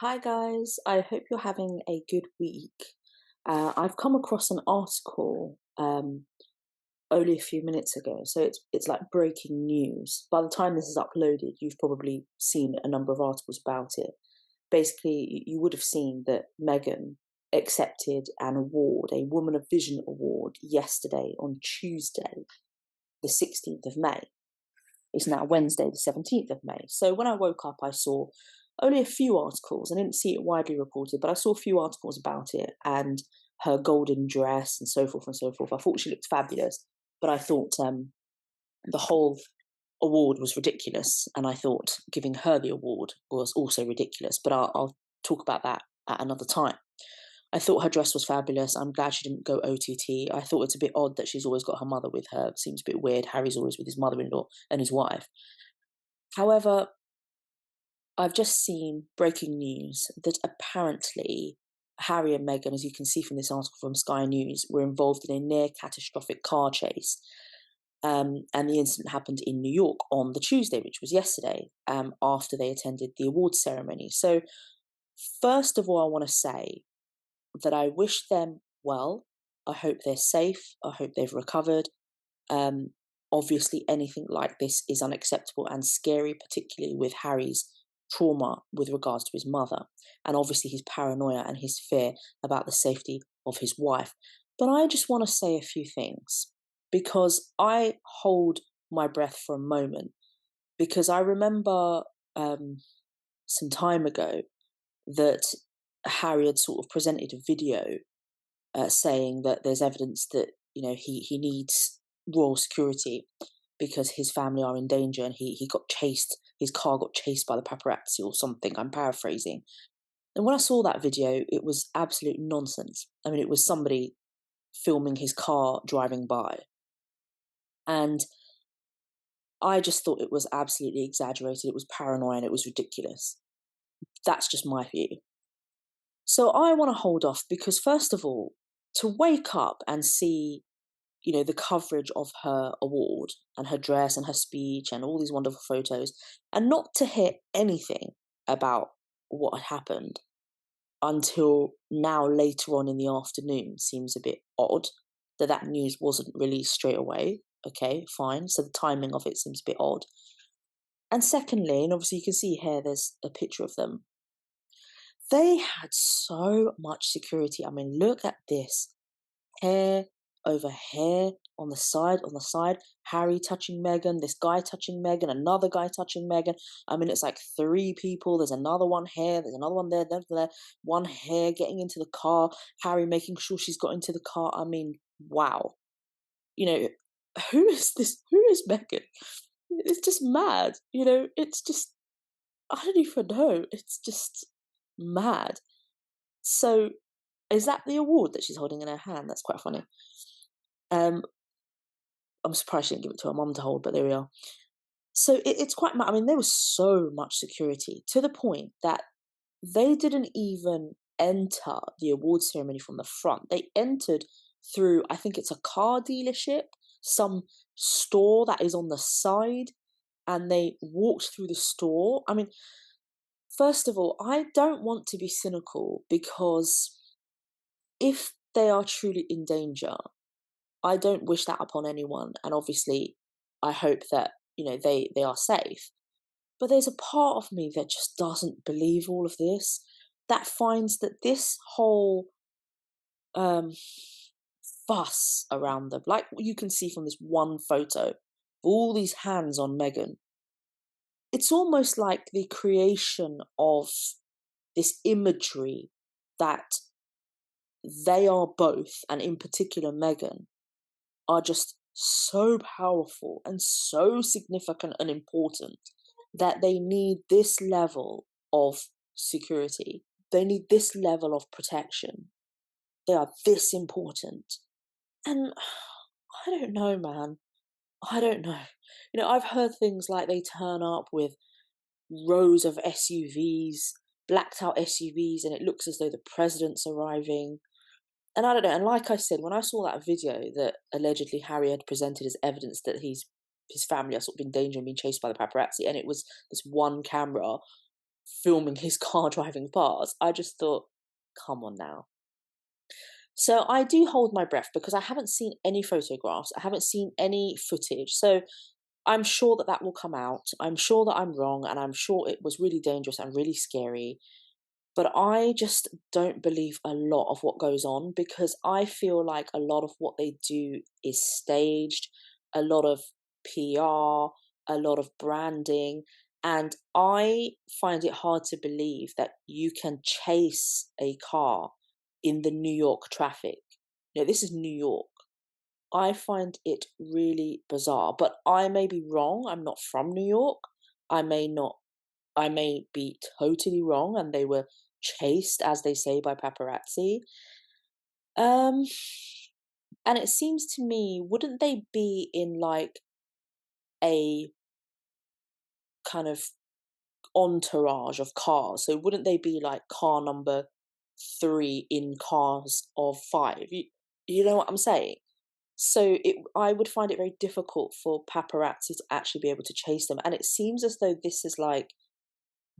Hi guys, I hope you're having a good week. I've come across an article only a few minutes ago, so it's like breaking news. By the time this is uploaded, you've probably seen a number of articles about it. Basically, you would have seen that Meghan accepted an award, a Woman of Vision award, yesterday on Tuesday, the 16th of May. It's now Wednesday, the 17th of May. So when I woke up, I saw only a few articles. I didn't see it widely reported, but I saw a few articles about it and her golden dress and so forth and so forth. I thought she looked fabulous, but I thought the whole award was ridiculous. And I thought giving her the award was also ridiculous, but I'll talk about that at another time. I thought her dress was fabulous. I'm glad she didn't go OTT. I thought it's a bit odd that she's always got her mother with her. It seems a bit weird. Harry's always with his mother-in-law and his wife. However, I've just seen breaking news that apparently Harry and Meghan, as you can see from this article from Sky News, were involved in a near catastrophic car chase. And the incident happened in New York on the Tuesday, which was yesterday, after they attended the awards ceremony. So, first of all, I want to say that I wish them well. I hope they're safe. I hope they've recovered. Um, Obviously, anything like this is unacceptable and scary, particularly with Harry's trauma with regards to his mother, and obviously his paranoia and his fear about the safety of his wife. But I just want to say a few things because I hold my breath for a moment because I remember some time ago that Harry had sort of presented a video saying that there's evidence that he needs royal security because his family are in danger, and he got chased. His car got chased by the paparazzi or something. I'm paraphrasing. And when I saw that video, it was absolute nonsense. I mean, it was somebody filming his car driving by, and I just thought it was absolutely exaggerated. It was paranoia and it was ridiculous. That's just my view. So I want to hold off because, first of all, to wake up and see the coverage of her award and her dress and her speech and all these wonderful photos, and not to hear anything about what had happened until now later on in the afternoon seems a bit odd. That news wasn't released straight away. Okay, fine. So the timing of it seems a bit odd. And secondly, and obviously you can see here, there's a picture of them. They had so much security. I mean, look at this. Hair over hair on the side, Harry touching Meghan, this guy touching Meghan, another guy touching Meghan. I mean, it's like three people. There's another one here, there's another one there, one hair getting into the car, Harry making sure she's got into the car. I mean, wow. You know, who is this? Who is Meghan? It's just mad. It's just, I don't even know. It's just mad. So, is that the award that she's holding in her hand? That's quite funny. Um, I'm surprised she didn't give it to her mum to hold, but there we are. So it's quite mad. I mean, there was so much security to the point that they didn't even enter the award ceremony from the front. They entered through, I think it's a car dealership, some store that is on the side, and they walked through the store. I mean, first of all, I don't want to be cynical because if they are truly in danger, I don't wish that upon anyone, and obviously, I hope that they are safe. But there's a part of me that just doesn't believe all of this. That finds that this whole um, fuss around them, like what you can see from this one photo, all these hands on Meghan, it's almost like the creation of this imagery that they are both, and in particular Meghan, are just so powerful and so significant and important that they need this level of security. They need this level of protection. They are this important. And I don't know, man. I don't know. I've heard things like they turn up with rows of SUVs, blacked out SUVs, and it looks as though the president's arriving. And I don't know. And like I said, when I saw that video that allegedly Harry had presented as evidence that his family are sort of in danger and being chased by the paparazzi, and it was this one camera, filming his car driving past. I just thought, come on now. So I do hold my breath because I haven't seen any photographs. I haven't seen any footage. So I'm sure that that will come out. I'm sure that I'm wrong, and I'm sure it was really dangerous and really scary. But I just don't believe a lot of what goes on, because I feel like a lot of what they do is staged, a lot of PR, a lot of branding. And I find it hard to believe that you can chase a car in the New York traffic. This is New York. I find it really bizarre, but I may be wrong. I'm not from New York. I may not, I may be totally wrong and they were chased, as they say, by paparazzi. Um, and it seems to me, wouldn't they be in like a kind of entourage of cars? So wouldn't they be like car number 3 in cars of 5? You know what I'm saying? So I would find it very difficult for paparazzi to actually be able to chase them. And it seems as though this is like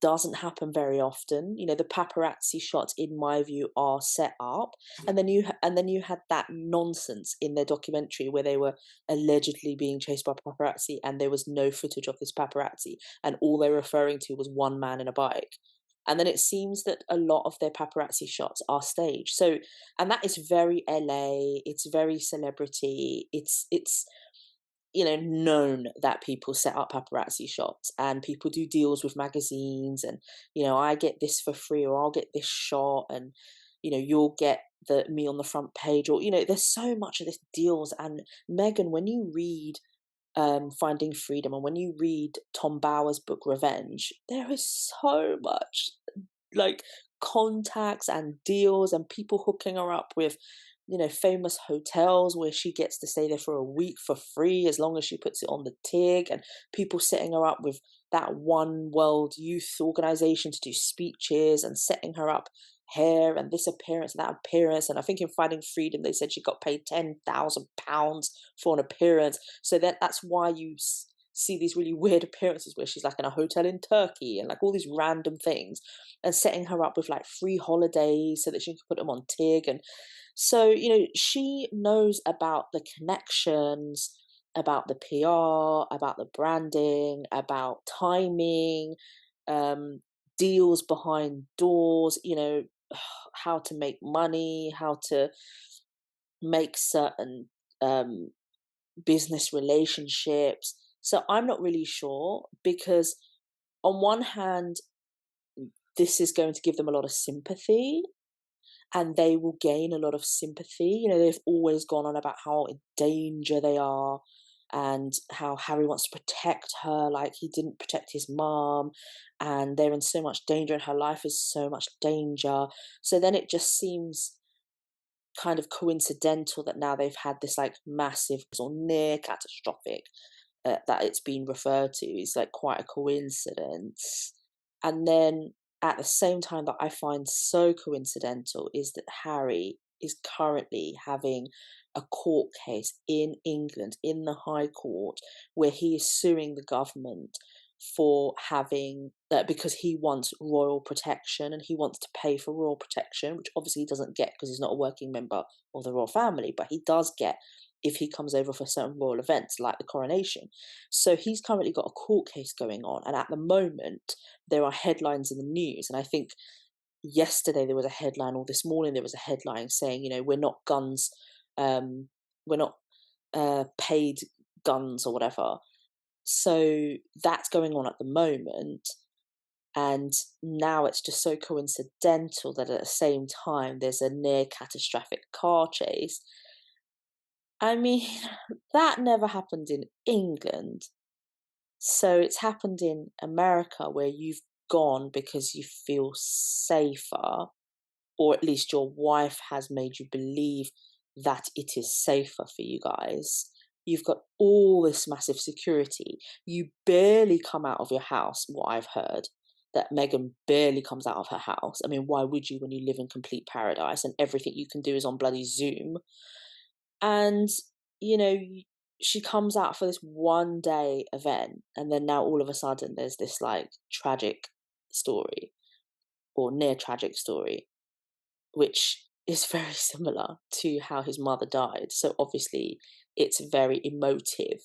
doesn't happen very often. The paparazzi shots, in my view, are set up, and then you had that nonsense in their documentary where they were allegedly being chased by paparazzi, and there was no footage of this paparazzi, and all they're referring to was one man in a bike. And then it seems that a lot of their paparazzi shots are staged. So, and that is very LA. It's very celebrity. It's known that people set up paparazzi shots and people do deals with magazines, and I get this for free, or I'll get this shot, and you'll get the me on the front page, or there's so much of this deals. And Meghan, when you read Finding Freedom, and when you read Tom Bower's book Revenge, there is so much like contacts and deals and people hooking her up with famous hotels where she gets to stay there for a week for free as long as she puts it on the TIG, and people setting her up with that One World Youth Organization to do speeches and setting her up hair and this appearance and that appearance. And I think in Finding Freedom they said she got paid £10,000 for an appearance. So that's why you see these really weird appearances where she's like in a hotel in Turkey and like all these random things, and setting her up with like free holidays so that she can put them on TIG. And so, she knows about the connections, about the PR, about the branding, about timing, um, deals behind doors, how to make money, how to make certain um, business relationships. So I'm not really sure, because on one hand, this is going to give them a lot of sympathy, and they will gain a lot of sympathy. They've always gone on about how in danger they are, and how Harry wants to protect her like he didn't protect his mom, and they're in so much danger, and her life is so much danger. So then it just seems kind of coincidental that now they've had this like massive or near catastrophic, that it's been referred to is like quite a coincidence. And then at the same time, that I find so coincidental is that Harry is currently having a court case in England, in the High Court, where he is suing the government for having because he wants royal protection, and he wants to pay for royal protection, which obviously he doesn't get because he's not a working member of the royal family, but he does get if he comes over for certain royal events like the coronation. So he's currently got a court case going on, and at the moment there are headlines in the news, and I think yesterday there was a headline, or this morning there was a headline saying, we're not guns, we're not paid guns or whatever. So that's going on at the moment. And now it's just so coincidental that at the same time there's a near catastrophic car chase. I mean, that never happened in England. So it's happened in America, where you've gone because you feel safer, or at least your wife has made you believe that it is safer for you guys. You've got all this massive security. You barely come out of your house, what I've heard, that Meghan barely comes out of her house. I mean, why would you when you live in complete paradise and everything you can do is on bloody Zoom? And, you know, she comes out for this 1 day event, and then now all of a sudden there's this like tragic story, or near tragic story, which is very similar to how his mother died. So obviously it's very emotive,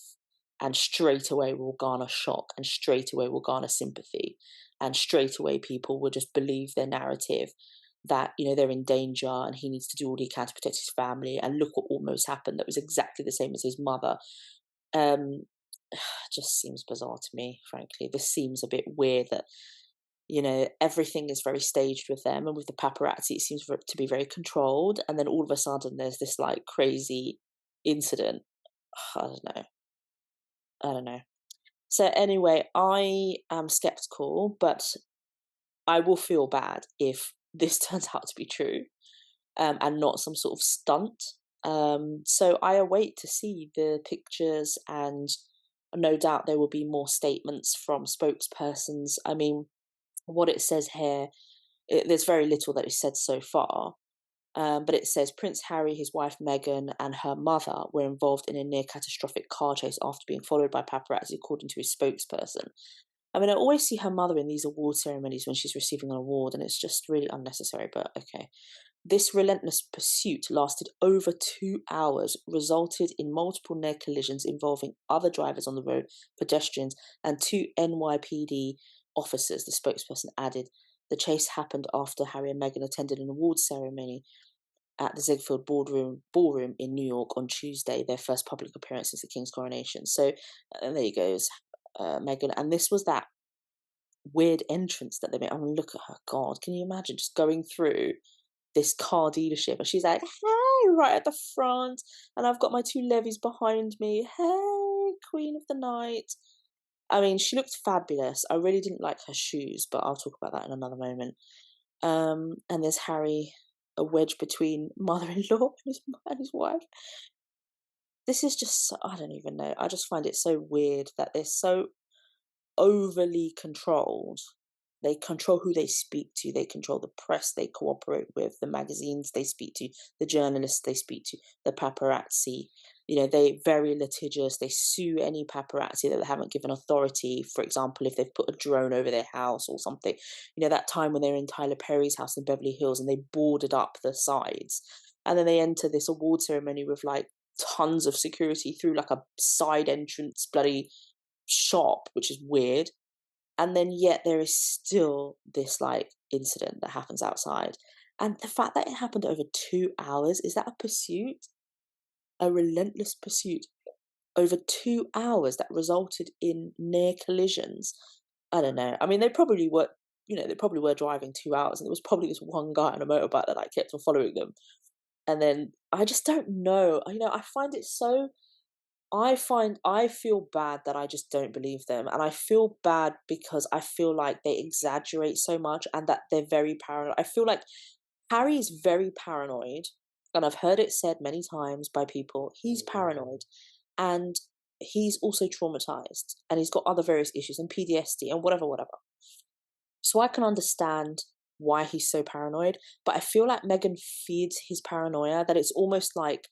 and straight away will garner shock, and straight away will garner sympathy, and straight away people will just believe their narrative that, they're in danger and he needs to do all he can to protect his family, and look what almost happened that was exactly the same as his mother. um just seems bizarre to me, frankly. This seems a bit weird that, everything is very staged with them, and with the paparazzi, it seems to be very controlled. And then all of a sudden, there's this like crazy incident. I don't know. I don't know. So anyway, I am skeptical, but I will feel bad if this turns out to be true, and not some sort of stunt. So I await to see the pictures, and no doubt there will be more statements from spokespersons. I mean, what it says here, there's very little that is said so far, but it says Prince Harry, his wife Meghan, and her mother were involved in a near catastrophic car chase after being followed by paparazzi, according to his spokesperson. I mean, I always see her mother in these award ceremonies when she's receiving an award, and it's just really unnecessary, but okay. This relentless pursuit lasted over 2 hours, resulted in multiple near collisions involving other drivers on the road, pedestrians, and two NYPD officers, the spokesperson added. The chase happened after Harry and Meghan attended an awards ceremony at the Ziegfeld Ballroom in New York on Tuesday, their first public appearance since the King's coronation. So there you go, Meghan. And this was that weird entrance that they made. I mean, look at her. God, can you imagine just going through this car dealership and she's like, hey, right at the front, and I've got my two levies behind me. Hey, queen of the night. I mean, she looked fabulous. I really didn't like her shoes, but I'll talk about that in another moment. And there's Harry, a wedge between mother-in-law and his wife. This is just, I don't even know. I just find it so weird that they're so overly controlled. They control who they speak to. They control the press they cooperate with, the magazines they speak to, the journalists they speak to, the paparazzi. They're very litigious. They sue any paparazzi that they haven't given authority. For example, if they've put a drone over their house or something. That time when they were in Tyler Perry's house in Beverly Hills and they boarded up the sides. And then they enter this award ceremony with like tons of security through like a side entrance bloody shop, which is weird. And then yet there is still this like incident that happens outside. And the fact that it happened over 2 hours, is that a pursuit? A relentless pursuit over 2 hours that resulted in near collisions. I don't know. I mean, they probably were driving 2 hours, and there was probably this one guy on a motorbike that like kept on following them. And then I just don't know. I find it so I feel bad that I just don't believe them. And I feel bad because I feel like they exaggerate so much and that they're very paranoid. I feel like Harry is very paranoid. And I've heard it said many times by people, he's paranoid. And he's also traumatized. And he's got other various issues and PTSD and whatever, whatever. So I can understand why he's so paranoid. But I feel like Meghan feeds his paranoia, that it's almost like,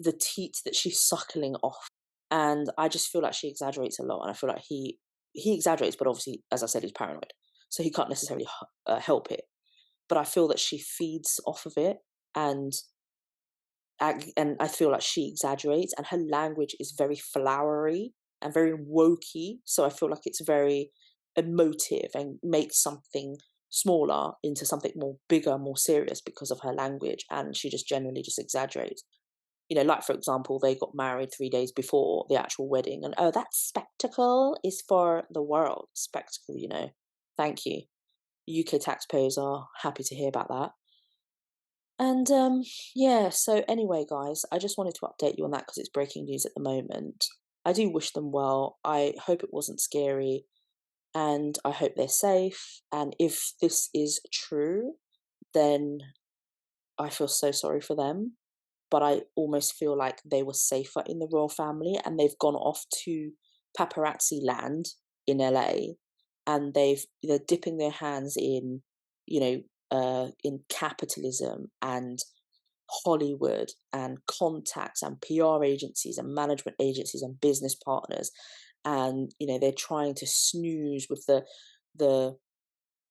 the teat that she's suckling off. And I just feel like she exaggerates a lot. And I feel like he exaggerates, but obviously, as I said, he's paranoid. So he can't necessarily help it. But I feel that she feeds off of it. And I feel like she exaggerates, and her language is very flowery and very wokey. So I feel like it's very emotive and makes something smaller into something more bigger, more serious because of her language. And she just generally just exaggerates. Like, for example, they got married 3 days before the actual wedding. And, oh, that spectacle is for the world. Spectacle, Thank you. UK taxpayers are happy to hear about that. And, yeah, so anyway, guys, I just wanted to update you on that because it's breaking news at the moment. I do wish them well. I hope it wasn't scary. And I hope they're safe. And if this is true, then I feel so sorry for them. But I almost feel like they were safer in the royal family, and they've gone off to paparazzi land in LA, and they're dipping their hands in, in capitalism and Hollywood and contacts and PR agencies and management agencies and business partners. and they're trying to snooze with the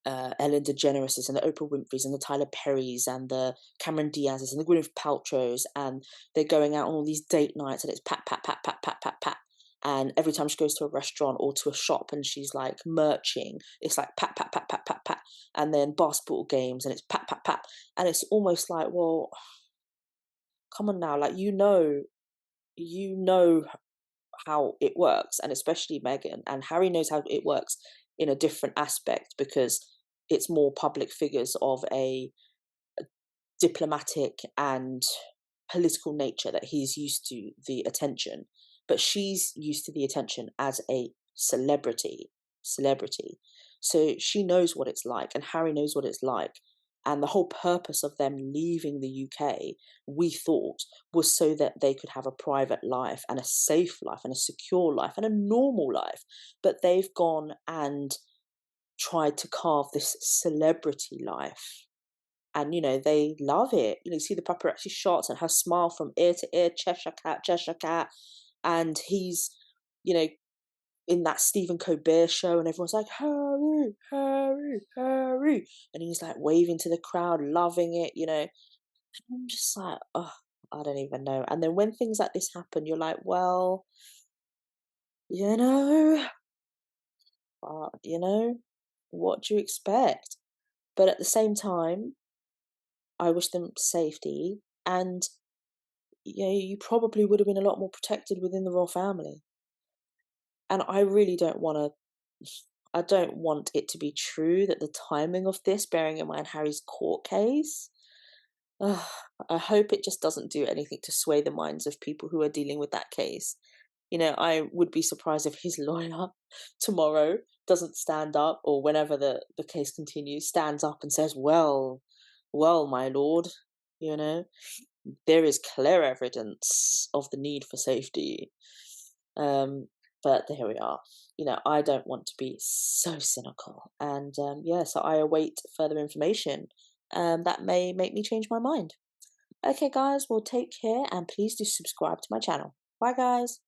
Ellen DeGeneres and the Oprah Winfreys and the Tyler Perrys and the Cameron Diaz's and the Gwyneth Paltrows, and they're going out on all these date nights, and it's pat, pat, pat, pat, pat, pat, pat. And every time she goes to a restaurant or to a shop and she's like merching, it's like pat, pat, pat, pat, pat, pat. And then basketball games and it's pat, pat, pat. And it's almost like, well, come on now, like, you know how it works, and especially Meghan, and Harry knows how it works in a different aspect because it's more public figures of a diplomatic and political nature that he's used to the attention, but she's used to the attention as a celebrity. So she knows what it's like, and Harry knows what it's like. And the whole purpose of them leaving the UK, we thought, was so that they could have a private life and a safe life and a secure life and a normal life. But they've gone and tried to carve this celebrity life. And, they love it. You see the paparazzi shots and her smile from ear to ear, Cheshire Cat. And he's, in that Stephen Colbert show, and everyone's like, Harry, Harry, Harry. And he's like waving to the crowd, loving it, And I'm just like, oh, I don't even know. And then when things like this happen, you're like, well, what do you expect? But at the same time, I wish them safety, and you probably would have been a lot more protected within the royal family. And I really don't want it to be true that the timing of this, bearing in mind Harry's court case, I hope it just doesn't do anything to sway the minds of people who are dealing with that case. I would be surprised if his lawyer tomorrow doesn't stand up, or whenever the case continues, stands up and says, well, my lord, there is clear evidence of the need for safety. But here we are. I don't want to be so cynical. And so I await further information that may make me change my mind. Okay, guys, well, take care, and please do subscribe to my channel. Bye, guys.